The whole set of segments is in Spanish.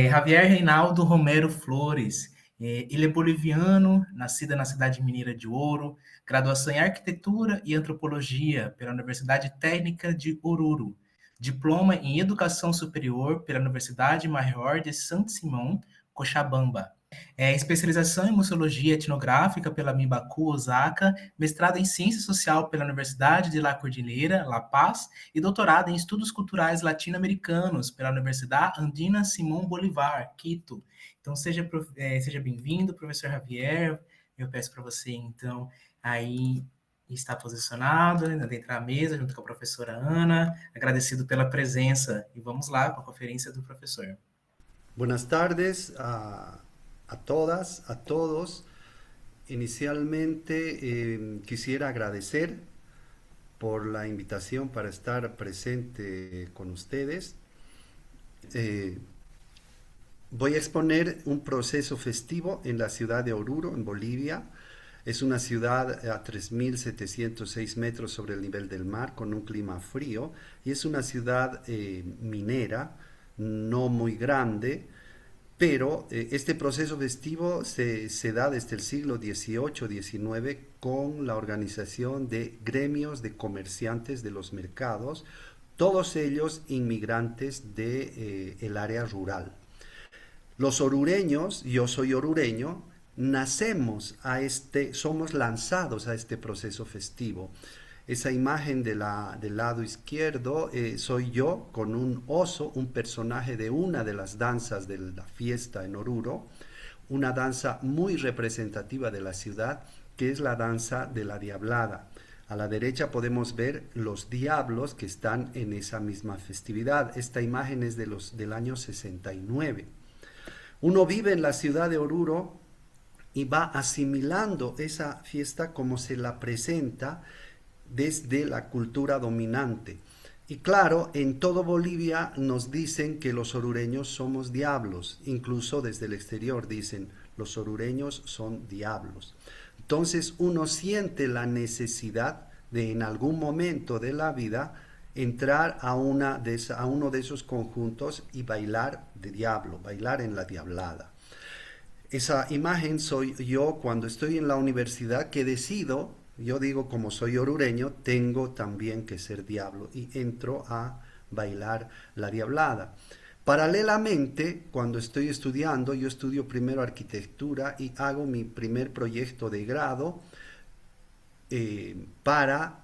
Javier Reinaldo Romero Flores. Ele é boliviano, nascido na cidade mineira de Ouro, graduação em Arquitetura e Antropologia pela Universidade Técnica de Oruro, diploma em Educação Superior pela Universidade Maior de Santo Simão, Cochabamba. Especialização em Museologia Etnográfica pela Mimbacu, Osaka, mestrado em Ciência Social pela Universidade de La Cordillera, La Paz, e doutorado em Estudos Culturais Latino-Americanos pela Universidade Andina Simón Bolívar, Quito. Então, seja bem-vindo, professor Javier. Eu peço para você, então, aí estar posicionado, né, dentro da mesa, junto com a professora Ana. Agradecido pela presença. E vamos lá com a conferência do professor. Buenas tardes a todas, a todos. Inicialmente quisiera agradecer por la invitación para estar presente con ustedes. Eh, Voy a exponer un proceso festivo en la ciudad de Oruro, en Bolivia. Es una ciudad a 3.706 metros sobre el nivel del mar, con un clima frío, y es una ciudad minera, no muy grande, pero este proceso festivo se da desde el siglo XVIII-XIX con la organización de gremios de comerciantes de los mercados, todos ellos inmigrantes de el área rural. Los orureños, yo soy orureño, somos lanzados a este proceso festivo. Esa imagen del lado izquierdo soy yo con un oso, un personaje de una de las danzas de la fiesta en Oruro, una danza muy representativa de la ciudad, que es la danza de la diablada. A la derecha podemos ver los diablos que están en esa misma festividad. Esta imagen es del año 69. Uno vive en la ciudad de Oruro y va asimilando esa fiesta como se la presenta desde la cultura dominante. Y claro, en todo Bolivia nos dicen que los orureños somos diablos, incluso desde el exterior dicen los orureños son diablos. Entonces uno siente la necesidad de en algún momento de la vida entrar a uno de esos conjuntos y bailar de diablo, bailar en la diablada. Esa imagen soy yo cuando estoy en la universidad que decido, yo digo como soy orureño, tengo también que ser diablo y entro a bailar la diablada. Paralelamente, cuando estoy estudiando, yo estudio primero arquitectura y hago mi primer proyecto de grado para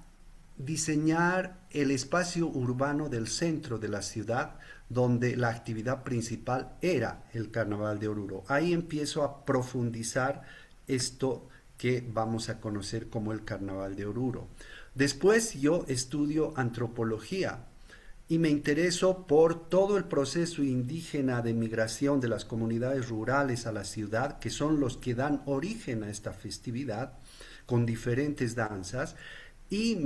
diseñar el espacio urbano del centro de la ciudad donde la actividad principal era el Carnaval de Oruro. Ahí empiezo a profundizar esto que vamos a conocer como el Carnaval de Oruro. Después yo estudio antropología y me intereso por todo el proceso indígena de migración de las comunidades rurales a la ciudad, que son los que dan origen a esta festividad con diferentes danzas. Y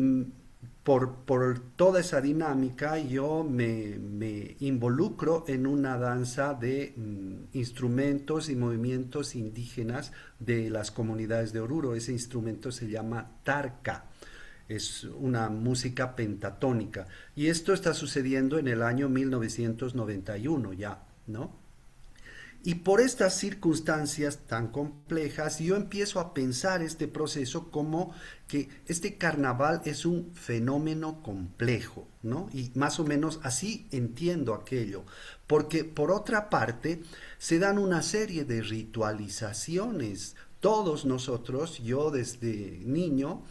por toda esa dinámica yo me involucro en una danza de instrumentos y movimientos indígenas de las comunidades de Oruro. Ese instrumento se llama tarca, es una música pentatónica. Y esto está sucediendo en el año 1991 ya, ¿no? Y por estas circunstancias tan complejas, yo empiezo a pensar este proceso como que este carnaval es un fenómeno complejo, ¿no? Y más o menos así entiendo aquello. Porque por otra parte, se dan una serie de ritualizaciones. Todos nosotros, yo desde niño,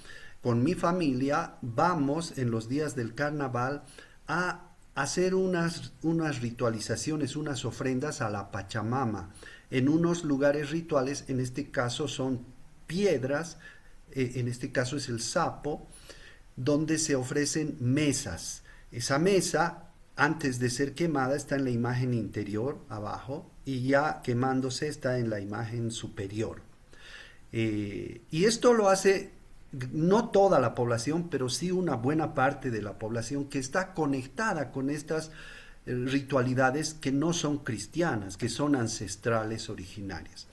con mi familia, vamos en los días del carnaval a hacer unas ritualizaciones, unas ofrendas a la Pachamama, en unos lugares rituales, en este caso son piedras, en este caso es el sapo, donde se ofrecen mesas. Esa mesa, antes de ser quemada, está en la imagen interior, abajo, y ya quemándose está en la imagen superior. Y esto lo hace no toda la población, pero sí una buena parte de la población que está conectada con estas ritualidades que no son cristianas, que son ancestrales originarias.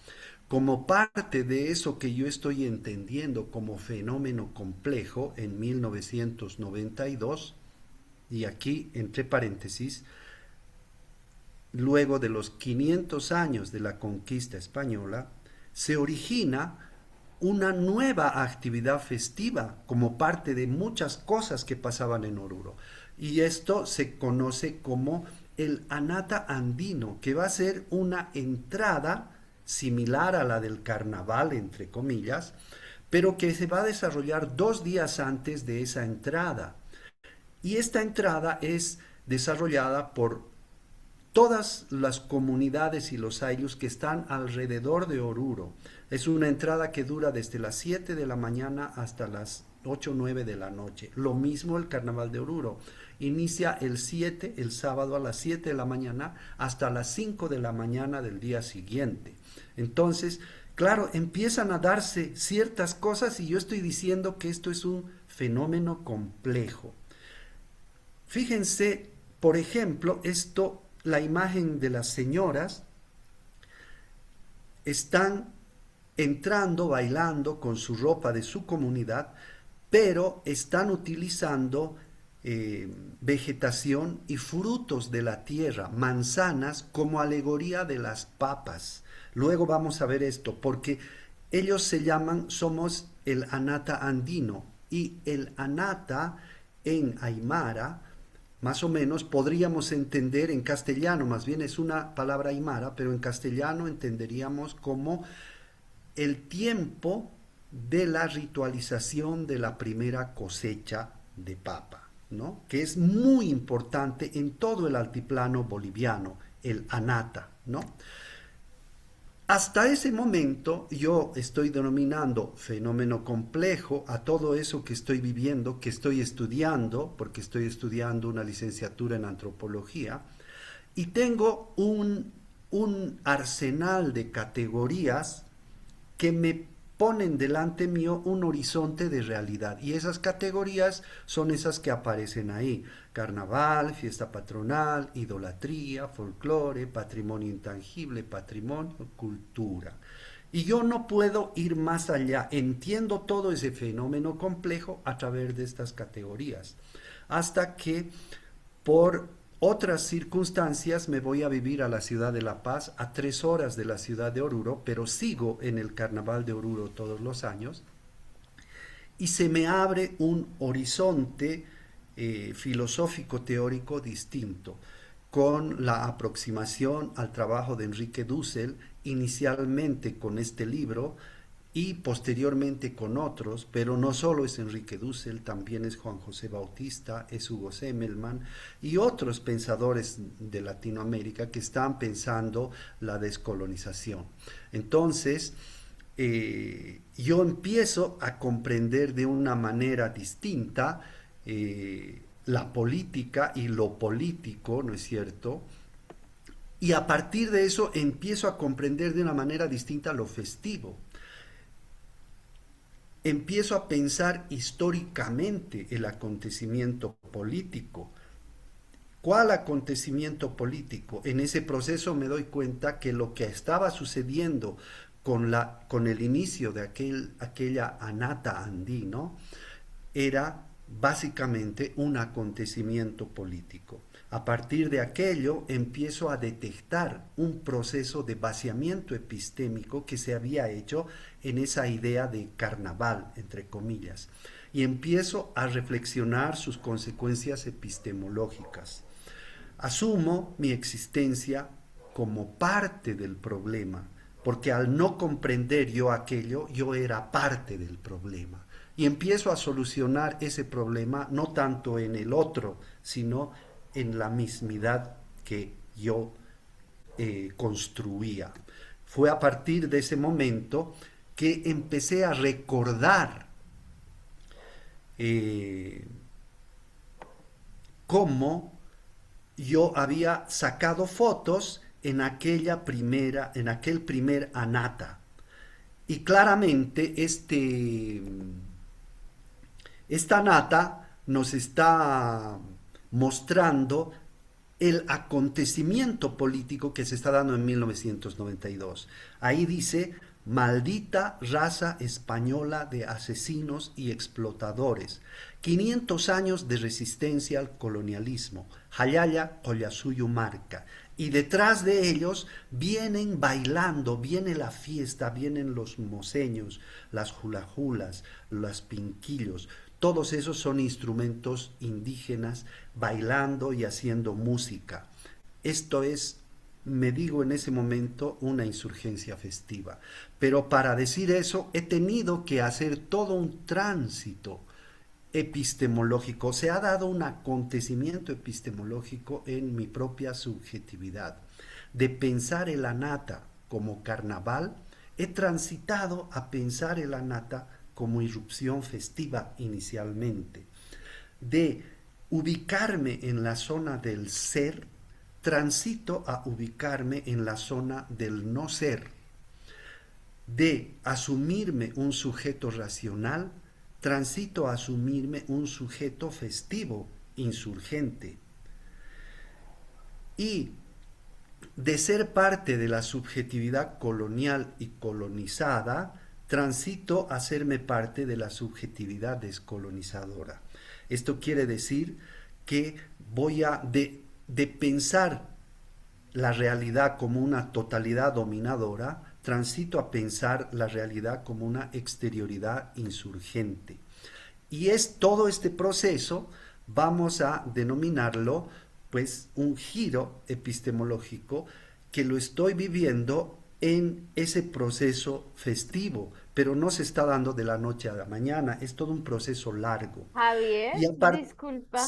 Como parte de eso que yo estoy entendiendo como fenómeno complejo en 1992, y aquí entre paréntesis, luego de los 500 años de la conquista española, se origina una nueva actividad festiva como parte de muchas cosas que pasaban en Oruro. Y esto se conoce como el Anata Andino, que va a ser una entrada similar a la del carnaval, entre comillas, pero que se va a desarrollar 2 días antes de esa entrada. Y esta entrada es desarrollada por todas las comunidades y los ayllus que están alrededor de Oruro. Es una entrada que dura desde las 7 de la mañana hasta las 8 o 9 de la noche. Lo mismo el carnaval de Oruro. Inicia el 7, el sábado a las 7 de la mañana hasta las 5 de la mañana del día siguiente. Entonces, claro, empiezan a darse ciertas cosas y yo estoy diciendo que esto es un fenómeno complejo. Fíjense, por ejemplo, la imagen de las señoras están entrando, bailando con su ropa de su comunidad, pero están utilizando vegetación y frutos de la tierra, manzanas, como alegoría de las papas. Luego vamos a ver esto, porque ellos somos el Anata andino, y el Anata en Aymara, más o menos podríamos entender en castellano, más bien es una palabra aymara, pero en castellano entenderíamos como el tiempo de la ritualización de la primera cosecha de papa, ¿no? Que es muy importante en todo el altiplano boliviano, el Anata, ¿no? Hasta ese momento yo estoy denominando fenómeno complejo a todo eso que estoy viviendo, que estoy estudiando, porque estoy estudiando una licenciatura en antropología, y tengo un arsenal de categorías que me ponen delante mío un horizonte de realidad. Y esas categorías son esas que aparecen ahí: carnaval, fiesta patronal, idolatría, folclore, patrimonio intangible, patrimonio, cultura. Y yo no puedo ir más allá. Entiendo todo ese fenómeno complejo a través de estas categorías. Hasta que por otras circunstancias me voy a vivir a la ciudad de La Paz, a 3 horas de la ciudad de Oruro, pero sigo en el carnaval de Oruro todos los años, y se me abre un horizonte filosófico teórico distinto, con la aproximación al trabajo de Enrique Dussel, inicialmente con este libro y posteriormente con otros, pero no solo es Enrique Dussel, también es Juan José Bautista, es Hugo Semmelmann y otros pensadores de Latinoamérica que están pensando la descolonización. Entonces, yo empiezo a comprender de una manera distinta la política y lo político, ¿no es cierto? Y a partir de eso empiezo a comprender de una manera distinta lo festivo. Empiezo a pensar históricamente el acontecimiento político. ¿Cuál acontecimiento político? En ese proceso me doy cuenta que lo que estaba sucediendo con el inicio de aquella Anata andino era básicamente un acontecimiento político. A partir de aquello empiezo a detectar un proceso de vaciamiento epistémico que se había hecho en esa idea de carnaval, entre comillas, y empiezo a reflexionar sus consecuencias epistemológicas. Asumo mi existencia como parte del problema, porque al no comprender yo aquello, yo era parte del problema. Y empiezo a solucionar ese problema no tanto en el otro, sino en la mismidad que yo construía. Fue a partir de ese momento que empecé a recordar cómo yo había sacado fotos en aquel primer Anata. Y claramente esta Anata nos está mostrando el acontecimiento político que se está dando en 1992. Ahí dice: maldita raza española de asesinos y explotadores, 500 años de resistencia al colonialismo, Hayaya Collasuyu marca, Y detrás de ellos vienen bailando, viene la fiesta, vienen los moseños, las hulajulas, los pinquillos. Todos esos son instrumentos indígenas bailando y haciendo música. Esto es, me digo en ese momento, una insurgencia festiva. Pero para decir eso he tenido que hacer todo un tránsito epistemológico, se ha dado un acontecimiento epistemológico en mi propia subjetividad. De pensar el anata como carnaval, he transitado a pensar el anata como irrupción festiva inicialmente. De ubicarme en la zona del ser, transito a ubicarme en la zona del no ser. De asumirme un sujeto racional, transito a asumirme un sujeto festivo, insurgente. Y de ser parte de la subjetividad colonial y colonizada, transito a serme parte de la subjetividad descolonizadora. Esto quiere decir que voy a, de pensar la realidad como una totalidad dominadora, transito a pensar la realidad como una exterioridad insurgente. Y es todo este proceso, vamos a denominarlo, pues, un giro epistemológico que lo estoy viviendo en ese proceso festivo, pero no se está dando de la noche a la mañana, es todo un proceso largo. Javier, Y aparte, disculpa,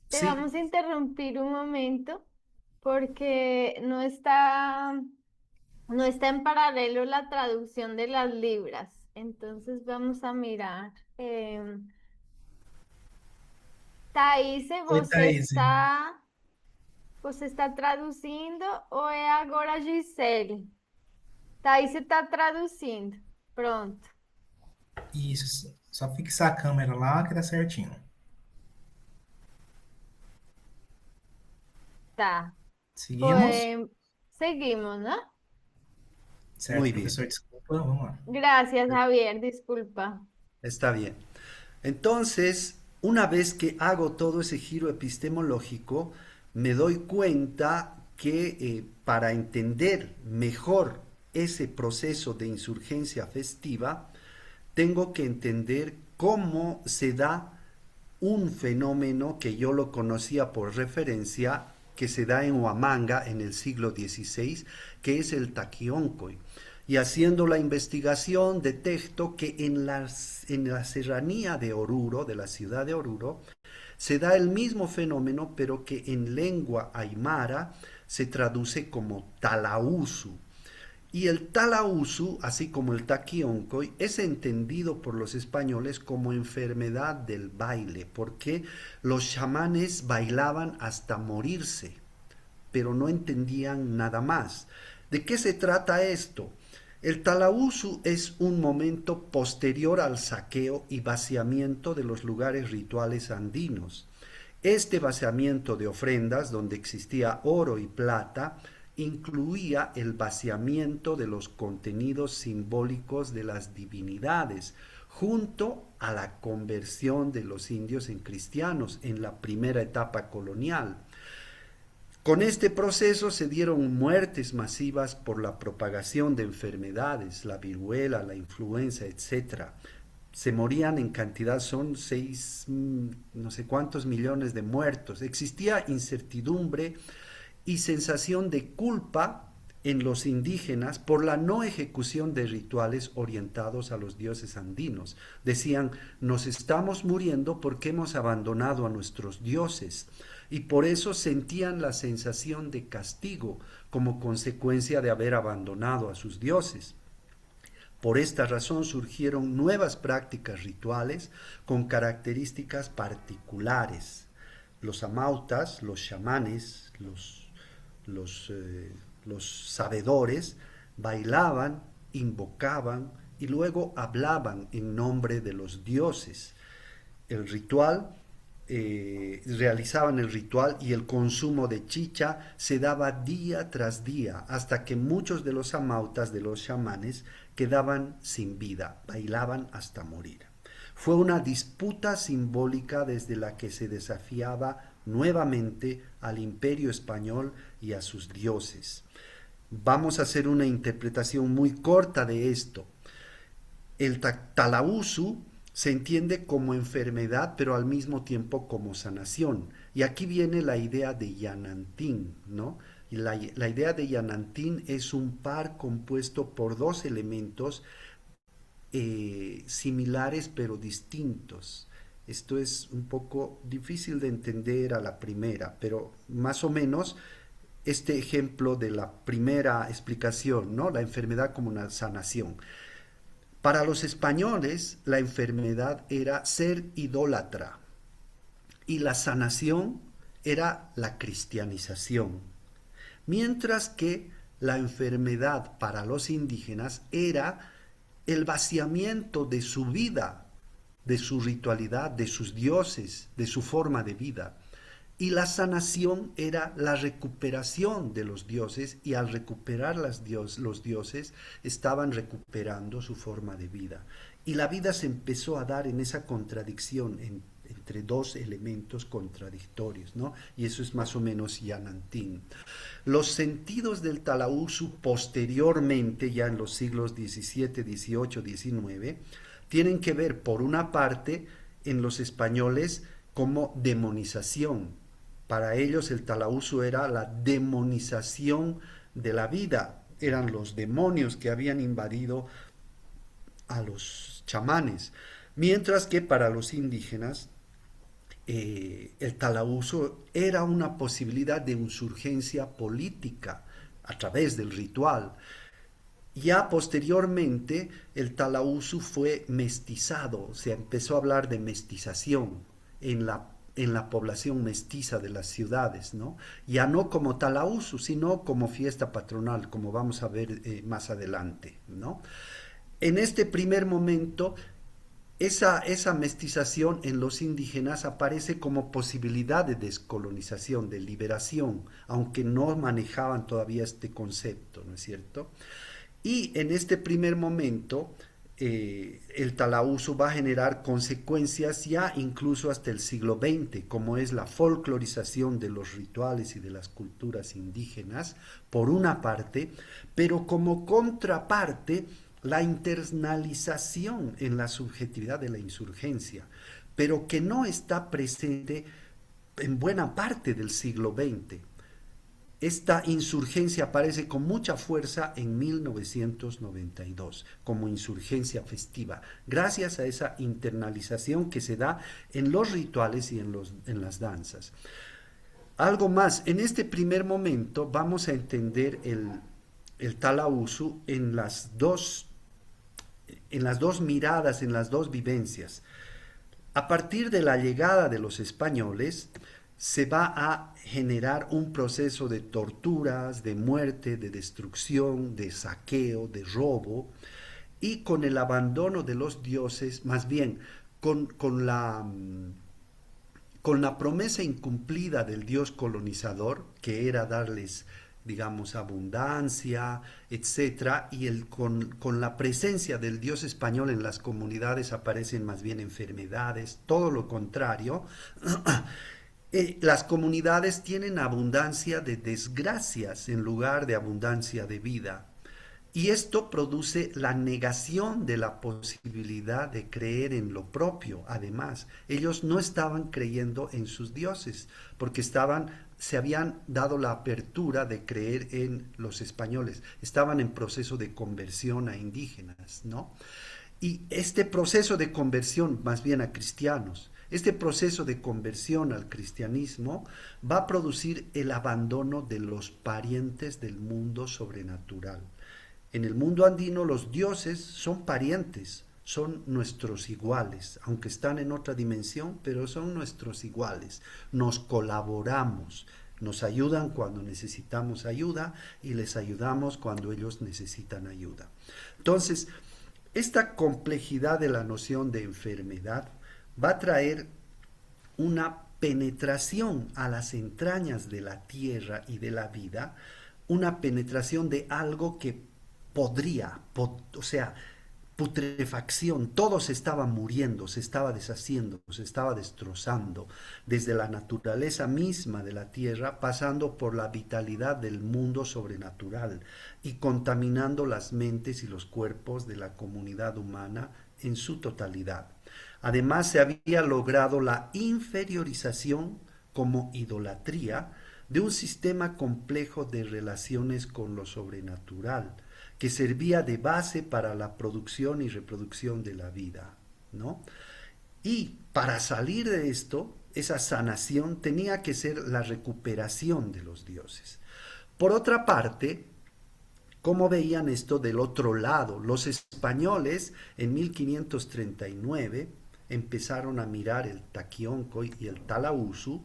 te sí, vamos a interrumpir un momento porque no está en paralelo la traducción de las libras. Entonces vamos a mirar. Thaise, Oi, Thaís. você está traduzindo ou é agora a Gisele? Thaís está traduzindo. Pronto, Isso, só fixar a câmera lá que dá certinho. tá. Seguimos. Seguimos, ¿no? Certo, muy bien, professor, desculpa, vamos lá. Gracias, Javier, disculpa. está bien. Entonces, una vez que hago todo ese giro epistemológico, me doy cuenta que para entender mejor ese proceso de insurgencia festiva, tengo que entender cómo se da un fenómeno que yo lo conocía por referencia, que se da en Huamanga en el siglo XVI, que es el taquioncoy. Y haciendo la investigación detecto que en la serranía de Oruro, de la ciudad de Oruro, se da el mismo fenómeno, pero que en lengua aymara se traduce como talausu. Y el talausu, así como el taquioncoy, es entendido por los españoles como enfermedad del baile, porque los chamanes bailaban hasta morirse, pero no entendían nada más. ¿De qué se trata esto? El talausu es un momento posterior al saqueo y vaciamiento de los lugares rituales andinos. Este vaciamiento de ofrendas, donde existía oro y plata, incluía el vaciamiento de los contenidos simbólicos de las divinidades, junto a la conversión de los indios en cristianos en la primera etapa colonial. Con este proceso se dieron muertes masivas por la propagación de enfermedades, la viruela, la influenza, etc. Se morían en cantidad, son 6, no sé cuántos millones de muertos. Existía incertidumbre y sensación de culpa en los indígenas por la no ejecución de rituales orientados a los dioses andinos. Decían, nos estamos muriendo porque hemos abandonado a nuestros dioses y por eso sentían la sensación de castigo como consecuencia de haber abandonado a sus dioses. Por esta razón surgieron nuevas prácticas rituales con características particulares. Los amautas, los chamanes, los, eh, los sabedores bailaban, invocaban y luego hablaban en nombre de los dioses. El ritual, realizaban el ritual y el consumo de chicha se daba día tras día hasta que muchos de los amautas, de los chamanes, quedaban sin vida, bailaban hasta morir. Fue una disputa simbólica desde la que se desafiaba nuevamente al imperio español y a sus dioses. Vamos a hacer una interpretación muy corta de esto. El Talausu se entiende como enfermedad, pero al mismo tiempo como sanación. Y aquí viene la idea de Yanantín, ¿no? Y la idea de Yanantín es un par compuesto por dos elementos similares pero distintos. Esto es un poco difícil de entender a la primera, pero más o menos este ejemplo de la primera explicación, ¿no? La enfermedad como una sanación. Para los españoles, la enfermedad era ser idólatra y la sanación era la cristianización. Mientras que la enfermedad para los indígenas era el vaciamiento de su vida, de su ritualidad, de sus dioses, de su forma de vida. Y la sanación era la recuperación de los dioses, y al recuperar los dioses estaban recuperando su forma de vida. Y la vida se empezó a dar en esa contradicción entre dos elementos contradictorios, ¿no? Y eso es más o menos Yanantín. Los sentidos del Talausu posteriormente, ya en los siglos XVII, XVIII, XIX, tienen que ver, por una parte, en los españoles como demonización. Para ellos el Talausu era la demonización de la vida, eran los demonios que habían invadido a los chamanes, mientras que para los indígenas el Talausu era una posibilidad de insurgencia política a través del ritual. Ya posteriormente el Talausu fue mestizado, se empezó a hablar de mestización en la población mestiza de las ciudades, ¿no? Ya no como Talausu, sino como fiesta patronal, como vamos a ver más adelante, ¿no? En este primer momento, esa mestización en los indígenas aparece como posibilidad de descolonización, de liberación, aunque no manejaban todavía este concepto, ¿no es cierto? Y en este primer momento, el Talausu va a generar consecuencias ya incluso hasta el siglo XX, como es la folclorización de los rituales y de las culturas indígenas, por una parte, pero como contraparte, la internalización en la subjetividad de la insurgencia, pero que no está presente en buena parte del siglo XX. Esta insurgencia aparece con mucha fuerza en 1992 como insurgencia festiva, gracias a esa internalización que se da en los rituales y en las danzas. Algo más, en este primer momento vamos a entender el Talausu en las dos miradas, en las dos vivencias. A partir de la llegada de los españoles, se va a generar un proceso de torturas, de muerte, de destrucción, de saqueo, de robo, y con el abandono de los dioses, más bien con la promesa incumplida del dios colonizador, que era darles, digamos, abundancia, etcétera, y con la presencia del dios español en las comunidades aparecen más bien enfermedades, todo lo contrario. Las comunidades tienen abundancia de desgracias en lugar de abundancia de vida. Y esto produce la negación de la posibilidad de creer en lo propio. Además, ellos no estaban creyendo en sus dioses, porque se habían dado la apertura de creer en los españoles. Estaban en proceso de conversión a indígenas, ¿no? Y este proceso de conversión, más bien a cristianos, este proceso de conversión al cristianismo va a producir el abandono de los parientes del mundo sobrenatural. En el mundo andino los dioses son parientes, son nuestros iguales, aunque están en otra dimensión, pero son nuestros iguales. Nos colaboramos, nos ayudan cuando necesitamos ayuda y les ayudamos cuando ellos necesitan ayuda. Entonces, esta complejidad de la noción de enfermedad va a traer una penetración a las entrañas de la tierra y de la vida, una penetración de algo que podría, o sea, putrefacción, todo se estaba muriendo, se estaba deshaciendo, se estaba destrozando, desde la naturaleza misma de la tierra, pasando por la vitalidad del mundo sobrenatural y contaminando las mentes y los cuerpos de la comunidad humana en su totalidad. Además, se había logrado la inferiorización como idolatría de un sistema complejo de relaciones con lo sobrenatural, que servía de base para la producción y reproducción de la vida, ¿no? Y para salir de esto, esa sanación tenía que ser la recuperación de los dioses. Por otra parte, ¿cómo veían esto del otro lado? Los españoles en 1539 empezaron a mirar el Taquioncoy y el Talauzu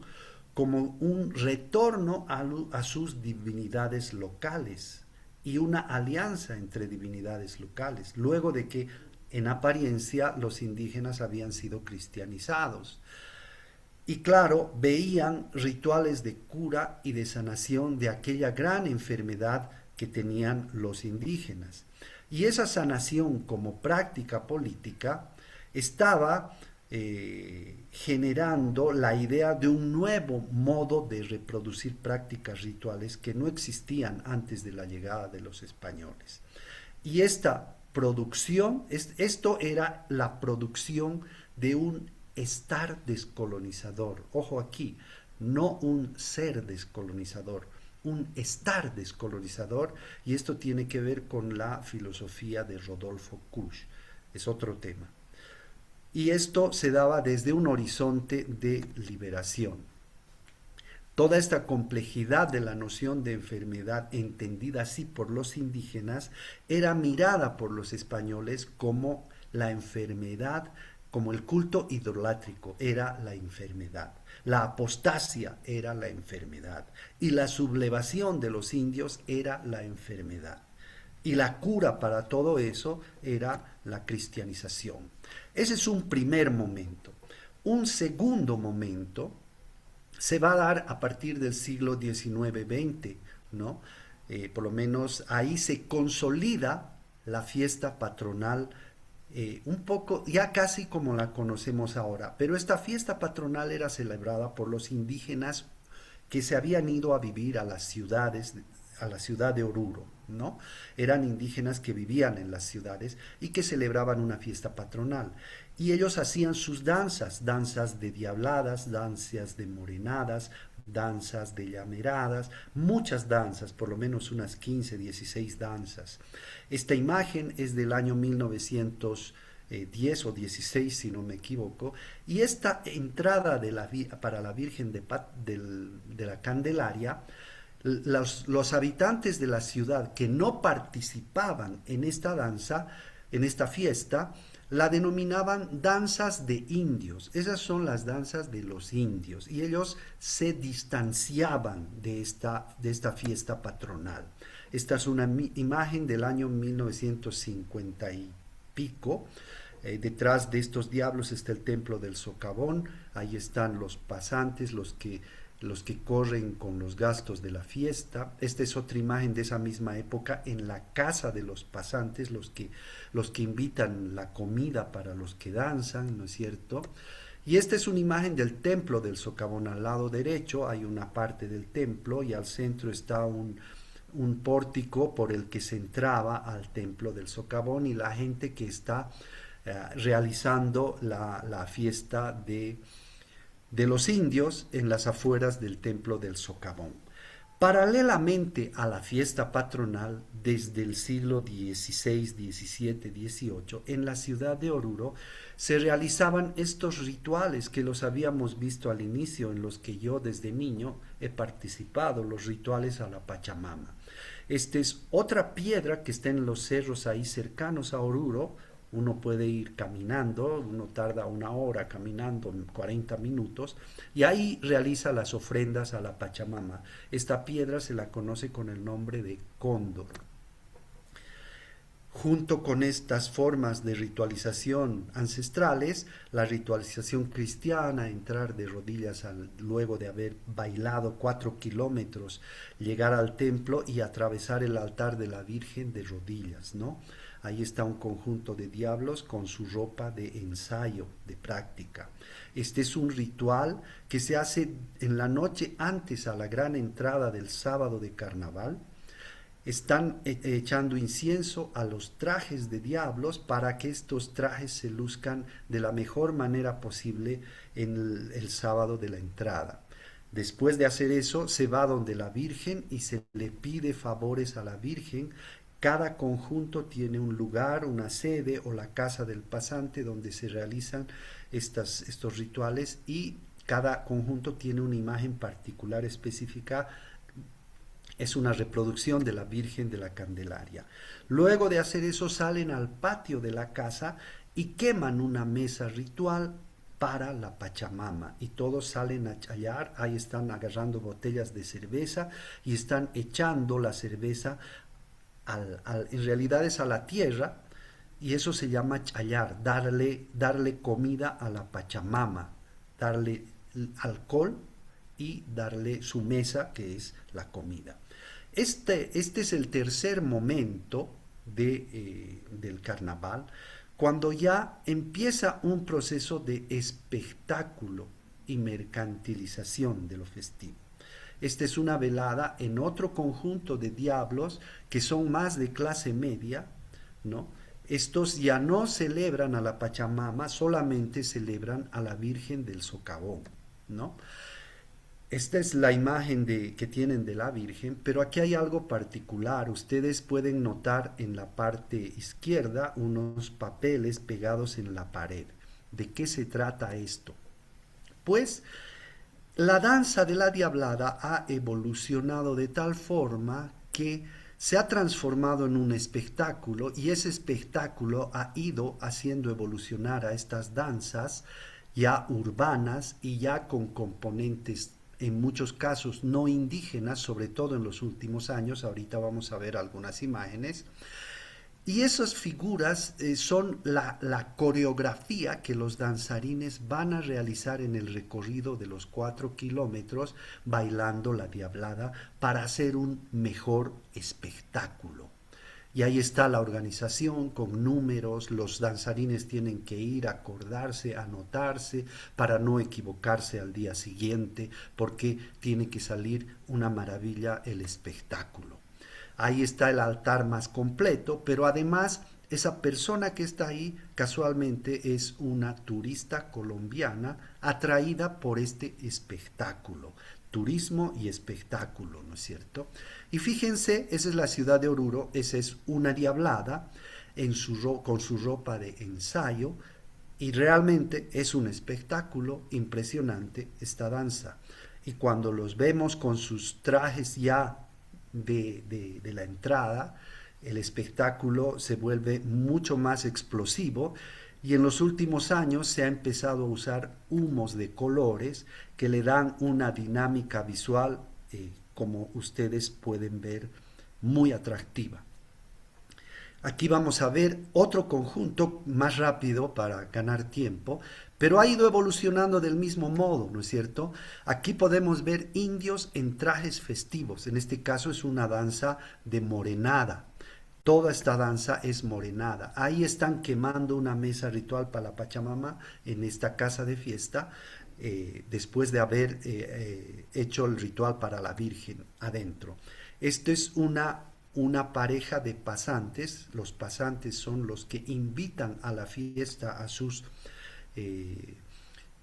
como un retorno a sus divinidades locales y una alianza entre divinidades locales, luego de que en apariencia los indígenas habían sido cristianizados. Y claro, veían rituales de cura y de sanación de aquella gran enfermedad que tenían los indígenas. Y esa sanación como práctica política estaba generando la idea de un nuevo modo de reproducir prácticas rituales que no existían antes de la llegada de los españoles. Y esta producción, esto era la producción de un estar descolonizador. Ojo aquí, no un ser descolonizador, un estar descolonizador, y esto tiene que ver con la filosofía de Rodolfo Kusch. Es otro tema. Y esto se daba desde un horizonte de liberación. Toda esta complejidad de la noción de enfermedad, entendida así por los indígenas, era mirada por los españoles como la enfermedad, como el culto idolátrico era la enfermedad. La apostasia era la enfermedad. Y la sublevación de los indios era la enfermedad. Y la cura para todo eso era la cristianización. Ese es un primer momento. Un segundo momento se va a dar a partir del siglo XIX-XX, ¿no? Por lo menos ahí se consolida la fiesta patronal, un poco, ya casi como la conocemos ahora, pero esta fiesta patronal era celebrada por los indígenas que se habían ido a vivir a las ciudades, a la ciudad de Oruro, ¿no? Eran indígenas que vivían en las ciudades y que celebraban una fiesta patronal. Y ellos hacían sus danzas, danzas de diabladas, danzas de morenadas, danzas de llameradas, muchas danzas, por lo menos unas 15, 16 danzas. Esta imagen es del año 1910 o 16, si no me equivoco, y esta entrada para la Virgen de la Candelaria, los habitantes de la ciudad que no participaban en esta danza, en esta fiesta, la denominaban danzas de indios. Esas son las danzas de los indios y ellos se distanciaban de esta fiesta patronal. Esta es una imagen del año 1950 y pico. Detrás de estos diablos está el templo del socavón. Ahí están los pasantes, los que corren con los gastos de la fiesta. Esta es otra imagen de esa misma época en la casa de los pasantes, los que invitan la comida para los que danzan, ¿no es cierto? Y esta es una imagen del templo del socavón. Al lado derecho hay una parte del templo y al centro está un pórtico por el que se entraba al templo del socavón y la gente que está realizando la fiesta de los indios en las afueras del templo del socavón. Paralelamente a la fiesta patronal, desde el siglo XVI, XVII, XVIII, en la ciudad de Oruro se realizaban estos rituales que los habíamos visto al inicio, en los que yo desde niño he participado, los rituales a la Pachamama. Esta es otra piedra que está en los cerros ahí cercanos a Oruro. Uno puede ir caminando, uno tarda 1 hora caminando, 40 minutos, y ahí realiza las ofrendas a la Pachamama. Esta piedra se la conoce con el nombre de cóndor. Junto con estas formas de ritualización ancestrales, la ritualización cristiana, entrar de rodillas luego de haber bailado 4 kilómetros, llegar al templo y atravesar el altar de la Virgen de rodillas, ¿no? Ahí está un conjunto de diablos con su ropa de ensayo, de práctica. Este es un ritual que se hace en la noche antes a la gran entrada del sábado de carnaval. Están echando incienso a los trajes de diablos para que estos trajes se luzcan de la mejor manera posible en el sábado de la entrada. Después de hacer eso, se va donde la Virgen y se le pide favores a la Virgen. Cada conjunto tiene un lugar, una sede o la casa del pasante donde se realizan estos rituales, y cada conjunto tiene una imagen particular específica. Es una reproducción de la Virgen de la Candelaria. Luego de hacer eso salen al patio de la casa y queman una mesa ritual para la Pachamama, y todos salen a chayar. Ahí están agarrando botellas de cerveza y están echando la cerveza en realidad es a la tierra, y eso se llama chayar, darle comida a la Pachamama, darle alcohol y darle su mesa, que es la comida. Este es el tercer momento del carnaval, cuando ya empieza un proceso de espectáculo y mercantilización de lo festivo. Esta es una velada en otro conjunto de diablos que son más de clase media, ¿no? Estos ya no celebran a la Pachamama, solamente celebran a la Virgen del Socavón, ¿no? Esta es la imagen que tienen de la Virgen, pero aquí hay algo particular. Ustedes pueden notar en la parte izquierda unos papeles pegados en la pared. ¿De qué se trata esto? Pues la danza de la Diablada ha evolucionado de tal forma que se ha transformado en un espectáculo, y ese espectáculo ha ido haciendo evolucionar a estas danzas ya urbanas y ya con componentes en muchos casos no indígenas, sobre todo en los últimos años. Ahorita vamos a ver algunas imágenes. Y esas figuras son la coreografía que los danzarines van a realizar en el recorrido de los 4 kilómetros bailando la Diablada para hacer un mejor espectáculo. Y ahí está la organización con números. Los danzarines tienen que ir a acordarse, a anotarse para no equivocarse al día siguiente, porque tiene que salir una maravilla el espectáculo. Ahí está el altar más completo, pero además esa persona que está ahí casualmente es una turista colombiana atraída por este espectáculo. Turismo y espectáculo, ¿no es cierto? Y fíjense, esa es la ciudad de Oruro, esa es una diablada con su ropa de ensayo, y realmente es un espectáculo impresionante esta danza. Y cuando los vemos con sus trajes ya de la entrada, el espectáculo se vuelve mucho más explosivo, y en los últimos años se ha empezado a usar humos de colores que le dan una dinámica visual, como ustedes pueden ver, muy atractiva. Aquí vamos a ver otro conjunto más rápido para ganar tiempo, pero ha ido evolucionando del mismo modo, ¿no es cierto? Aquí podemos ver indios en trajes festivos. En este caso es una danza de morenada. Toda esta danza es morenada. Ahí están quemando una mesa ritual para la Pachamama en esta casa de fiesta, después de haber hecho el ritual para la Virgen adentro. Esto es una pareja de pasantes. Los pasantes son los que invitan a la fiesta a sus,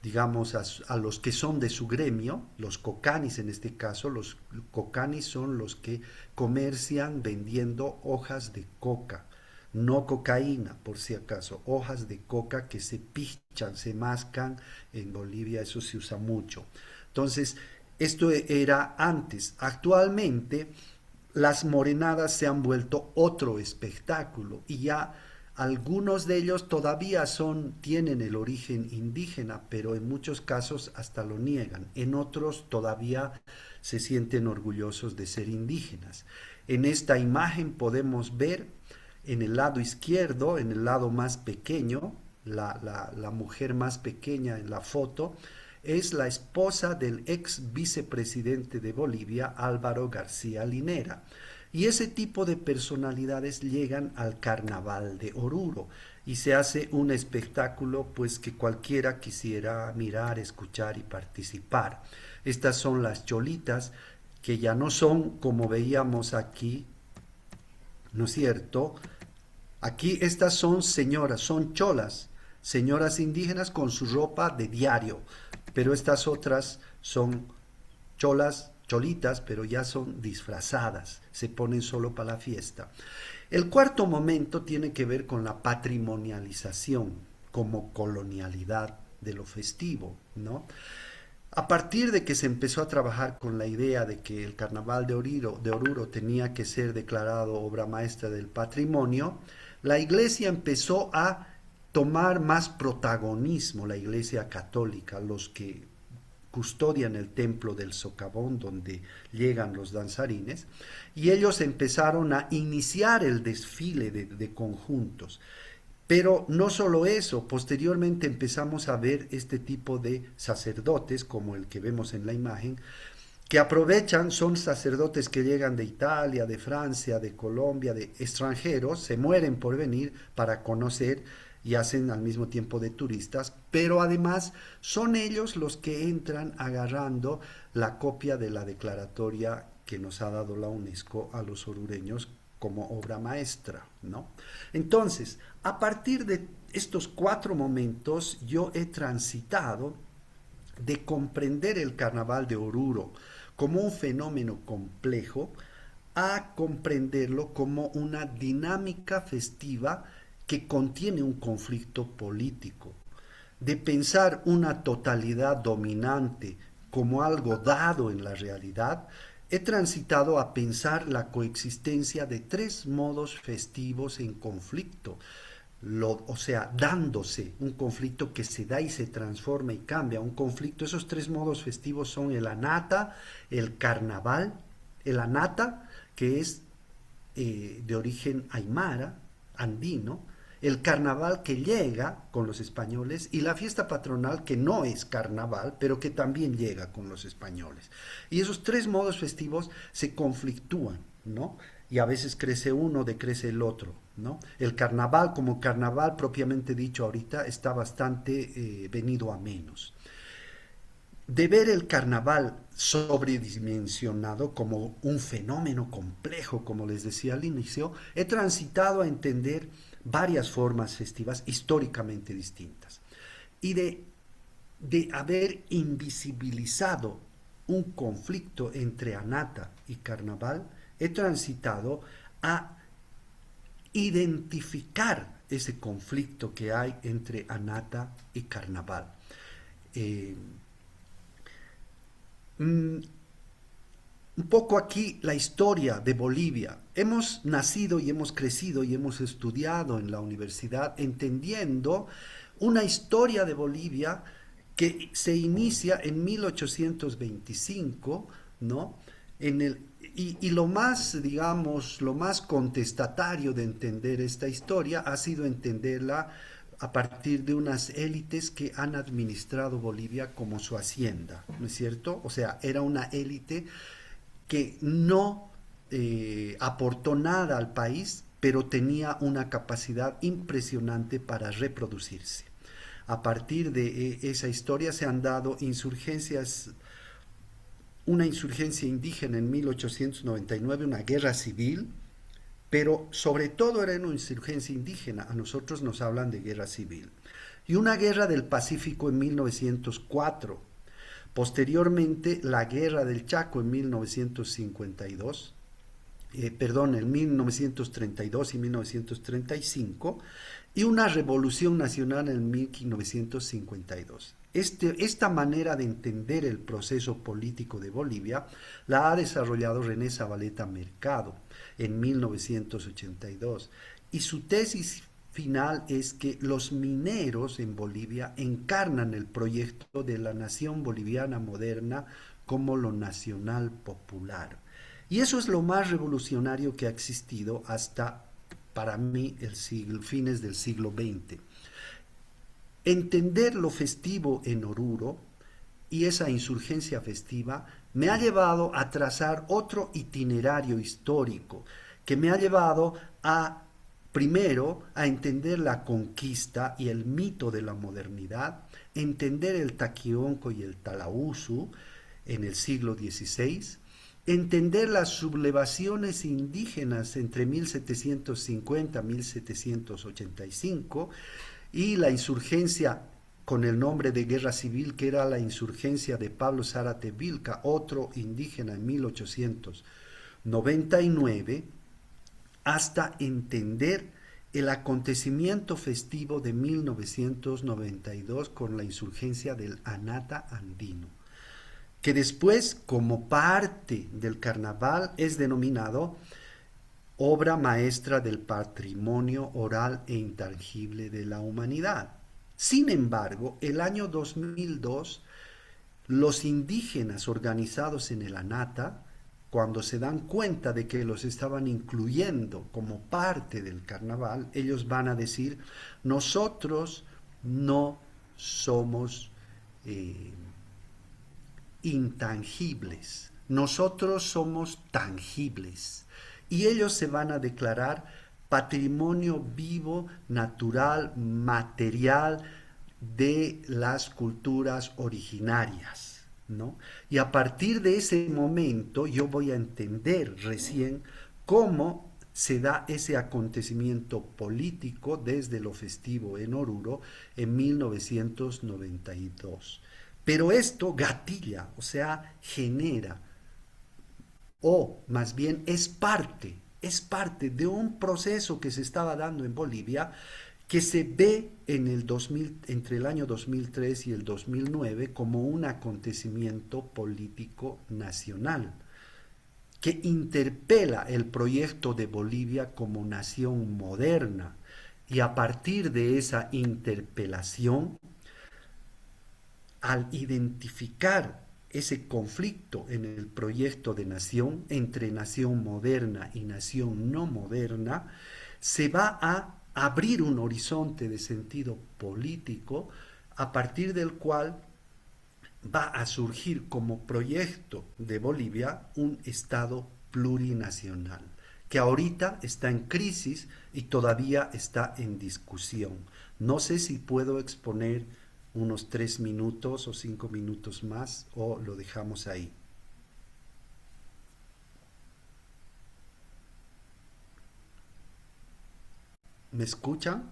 digamos, a los que son de su gremio, los cocanis en este caso. Los cocanis son los que comercian vendiendo hojas de coca, no cocaína, por si acaso, hojas de coca que se pichan, se mascan. En Bolivia eso se usa mucho. Entonces, esto era antes. Actualmente las morenadas se han vuelto otro espectáculo, y ya algunos de ellos todavía tienen el origen indígena, pero en muchos casos hasta lo niegan. En otros todavía se sienten orgullosos de ser indígenas. En esta imagen podemos ver en el lado izquierdo, en el lado más pequeño, la mujer más pequeña en la foto es la esposa del ex vicepresidente de Bolivia, Álvaro García Linera. Y ese tipo de personalidades llegan al Carnaval de Oruro y se hace un espectáculo pues que cualquiera quisiera mirar, escuchar y participar. Estas son las cholitas, que ya no son como veíamos aquí, ¿no es cierto? Aquí estas son señoras, son cholas, señoras indígenas con su ropa de diario, pero estas otras son cholas, cholitas, pero ya son disfrazadas, se ponen solo para la fiesta. El cuarto momento tiene que ver con la patrimonialización como colonialidad de lo festivo, ¿no? A partir de que se empezó a trabajar con la idea de que el Carnaval de Oruro tenía que ser declarado obra maestra del patrimonio, la iglesia empezó a tomar más protagonismo, la iglesia católica, los que custodian el templo del socavón donde llegan los danzarines, y ellos empezaron a iniciar el desfile de conjuntos. Pero no solo eso, posteriormente empezamos a ver este tipo de sacerdotes, como el que vemos en la imagen, que aprovechan, son sacerdotes que llegan de Italia, de Francia, de Colombia, de extranjeros, se mueren por venir para conocer y hacen al mismo tiempo de turistas, pero además son ellos los que entran agarrando la copia de la declaratoria que nos ha dado la UNESCO a los orureños como obra maestra, ¿no? Entonces, a partir de estos 4 momentos, yo he transitado de comprender el Carnaval de Oruro como un fenómeno complejo a comprenderlo como una dinámica festiva que contiene un conflicto político, de pensar una totalidad dominante como algo dado en la realidad. He transitado a pensar la coexistencia de 3 modos festivos en conflicto, o sea, dándose un conflicto que se da y se transforma y cambia, un conflicto. Esos 3 modos festivos son el anata, el carnaval, el anata, que es de origen aymara, andino, el carnaval que llega con los españoles y la fiesta patronal que no es carnaval, pero que también llega con los españoles. Y esos 3 modos festivos se conflictúan, ¿no? Y a veces crece uno, decrece el otro, ¿no? El carnaval, como carnaval propiamente dicho ahorita, está bastante venido a menos. De ver el carnaval sobredimensionado como un fenómeno complejo, como les decía al inicio, he transitado a entender varias formas festivas históricamente distintas. Y de haber invisibilizado un conflicto entre anata y carnaval, he transitado a identificar ese conflicto que hay entre anata y carnaval. Un poco aquí la historia de Bolivia. Hemos nacido y hemos crecido y hemos estudiado en la universidad entendiendo una historia de Bolivia que se inicia en 1825, ¿no? Y lo más, digamos, lo más contestatario de entender esta historia ha sido entenderla a partir de unas élites que han administrado Bolivia como su hacienda, ¿no es cierto? O sea, era una élite que no aportó nada al país, pero tenía una capacidad impresionante para reproducirse. A partir de esa historia se han dado insurgencias, una insurgencia indígena en 1899, una guerra civil, pero sobre todo era una insurgencia indígena, a nosotros nos hablan de guerra civil, y una guerra del Pacífico en 1904, posteriormente la guerra del Chaco en 1952, en 1932 y 1935, y una revolución nacional en 1952. Esta manera de entender el proceso político de Bolivia la ha desarrollado René Zavaleta Mercado en 1982, y su tesis final es que los mineros en Bolivia encarnan el proyecto de la nación boliviana moderna como lo nacional popular. Y eso es lo más revolucionario que ha existido hasta, para mí, fines del siglo XX. Entender lo festivo en Oruro y esa insurgencia festiva me ha llevado a trazar otro itinerario histórico que me ha llevado a, primero, a entender la conquista y el mito de la modernidad, entender el taquionco y el talauzu en el siglo XVI, entender las sublevaciones indígenas entre 1750 y 1785 y la insurgencia con el nombre de guerra civil, que era la insurgencia de Pablo Zárate Vilca, otro indígena en 1899, hasta entender el acontecimiento festivo de 1992 con la insurgencia del Anata Andino, que después, como parte del carnaval, es denominado obra maestra del patrimonio oral e intangible de la humanidad. Sin embargo, el año 2002, los indígenas organizados en el Anata, cuando se dan cuenta de que los estaban incluyendo como parte del carnaval, ellos van a decir, nosotros no somos intangibles, nosotros somos tangibles. Y ellos se van a declarar patrimonio vivo, natural, material de las culturas originarias, ¿no? Y a partir de ese momento yo voy a entender recién cómo se da ese acontecimiento político desde lo festivo en Oruro en 1992. Pero esto gatilla, o sea, genera, o más bien es parte de un proceso que se estaba dando en Bolivia, que se ve en el 2000, entre el año 2003 y el 2009 como un acontecimiento político nacional, que interpela el proyecto de Bolivia como nación moderna. Y a partir de esa interpelación, al identificar ese conflicto en el proyecto de nación entre nación moderna y nación no moderna, se va a abrir un horizonte de sentido político a partir del cual va a surgir como proyecto de Bolivia un Estado plurinacional, que ahorita está en crisis y todavía está en discusión. No sé si puedo exponer unos 3 minutos o 5 minutos más o lo dejamos ahí. ¿Me escuchan?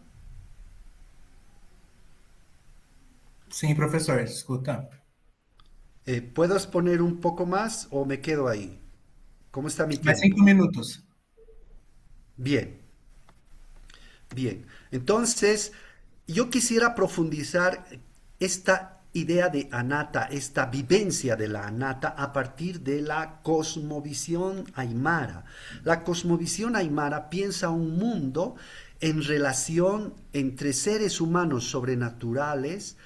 Sim, professor, escuta. ¿Puedo exponer un poco más o me quedo ahí? ¿Cómo está mi Mais tiempo? 5 minutos. Bien, bien. Entonces, yo quisiera profundizar esta idea de Anata, esta vivencia de la Anata a partir de la cosmovisión aymara. La cosmovisión aymara piensa un mundo en relación entre seres humanos sobrenaturales,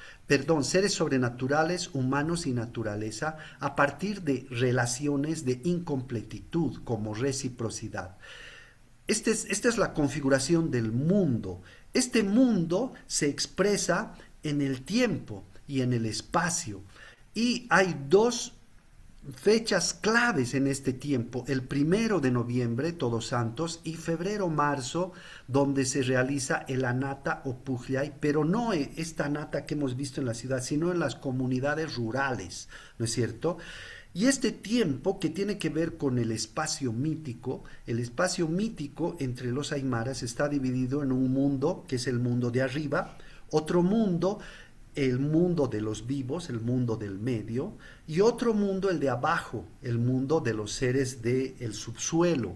seres sobrenaturales, humanos y naturaleza, a partir de relaciones de incompletitud como reciprocidad. Esta es la configuración del mundo. Este mundo se expresa en el tiempo y en el espacio. Y hay dos fechas claves en este tiempo: el 1 de noviembre, Todos Santos, y febrero-marzo, donde se realiza el Anata o Pujllay, pero no esta Anata que hemos visto en la ciudad, sino en las comunidades rurales, ¿no es cierto? Y este tiempo que tiene que ver con el espacio mítico entre los aymaras está dividido en un mundo que es el mundo de arriba, otro mundo, el mundo de los vivos, el mundo del medio, y otro mundo, el de abajo, el mundo de los seres del subsuelo.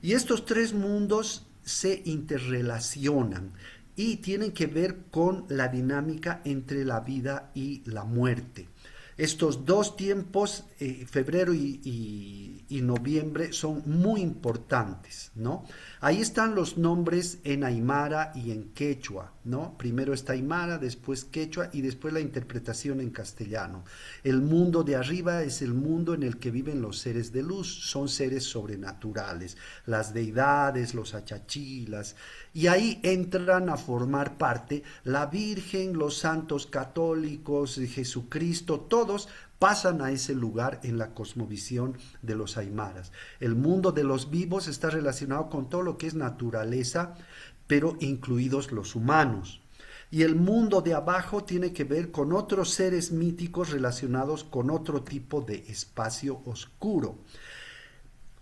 Y estos tres mundos se interrelacionan y tienen que ver con la dinámica entre la vida y la muerte. Estos dos tiempos, febrero y noviembre, son muy importantes, ¿no? Ahí están los nombres en aymara y en quechua, ¿no? Primero está aymara, después quechua y después la interpretación en castellano. El mundo de arriba es el mundo en el que viven los seres de luz, son seres sobrenaturales, las deidades, los achachilas, y ahí entran a formar parte la Virgen, los santos católicos, Jesucristo, todos pasan a ese lugar en la cosmovisión de los aymaras. El mundo de los vivos está relacionado con todo lo que es naturaleza, pero incluidos los humanos. Y el mundo de abajo tiene que ver con otros seres míticos relacionados con otro tipo de espacio oscuro.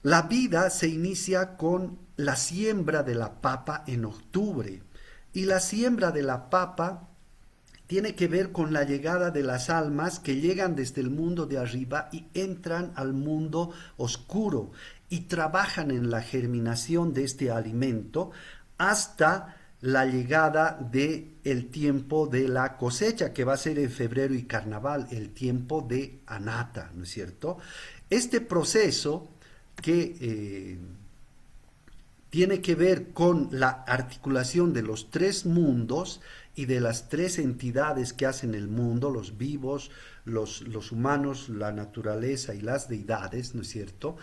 La vida se inicia con la siembra de la papa en octubre. Y la siembra de la papa tiene que ver con la llegada de las almas que llegan desde el mundo de arriba y entran al mundo oscuro y trabajan en la germinación de este alimento hasta la llegada del tiempo de la cosecha, que va a ser en febrero y carnaval, el tiempo de Anata, ¿no es cierto? Este proceso que tiene que ver con la articulación de los tres mundos y de las tres entidades que hacen el mundo, los vivos, los humanos, la naturaleza y las deidades, ¿no es cierto?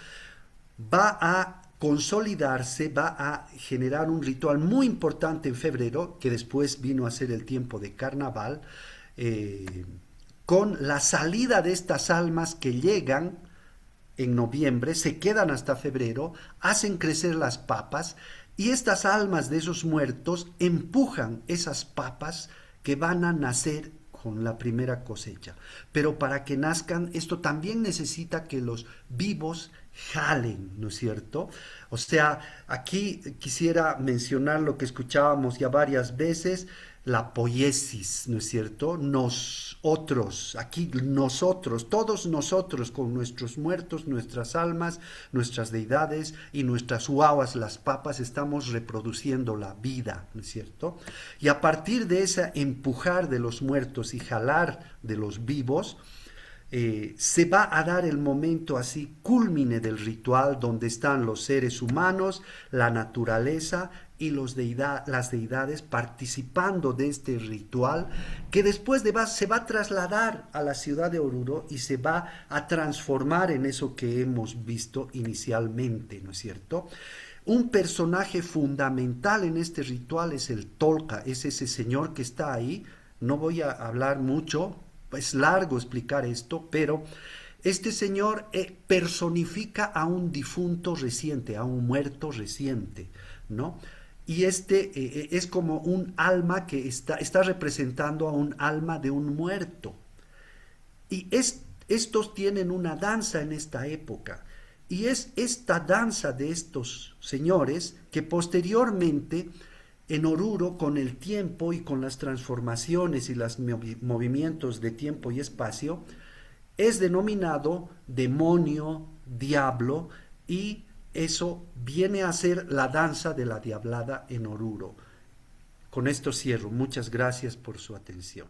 Va a consolidarse, va a generar un ritual muy importante en febrero, que después vino a ser el tiempo de carnaval, con la salida de estas almas que llegan en noviembre, se quedan hasta febrero, hacen crecer las papas y estas almas de esos muertos empujan esas papas que van a nacer con la primera cosecha. Pero para que nazcan, esto también necesita que los vivos jalen, ¿no es cierto? O sea, aquí quisiera mencionar lo que escuchábamos ya varias veces, la poiesis, ¿no es cierto? Nosotros, aquí nosotros, todos nosotros con nuestros muertos, nuestras almas, nuestras deidades y nuestras uauas, las papas, estamos reproduciendo la vida, ¿no es cierto? Y a partir de ese empujar de los muertos y jalar de los vivos, se va a dar el momento así culmine del ritual donde están los seres humanos, la naturaleza y las deidades participando de este ritual que después se va a trasladar a la ciudad de Oruro y se va a transformar en eso que hemos visto inicialmente, ¿no es cierto? Un personaje fundamental en este ritual es el Tolca, es ese señor que está ahí. No voy a hablar mucho, es largo explicar esto, pero este señor personifica a un difunto reciente, a un muerto reciente, ¿no? Y es como un alma que está representando a un alma de un muerto. Y estos tienen una danza en esta época. Y es esta danza de estos señores que posteriormente en Oruro, con el tiempo y con las transformaciones y los movimientos de tiempo y espacio, es denominado demonio, diablo, y eso viene a ser la danza de la diablada en Oruro. Con esto cierro. Muchas gracias por su atención.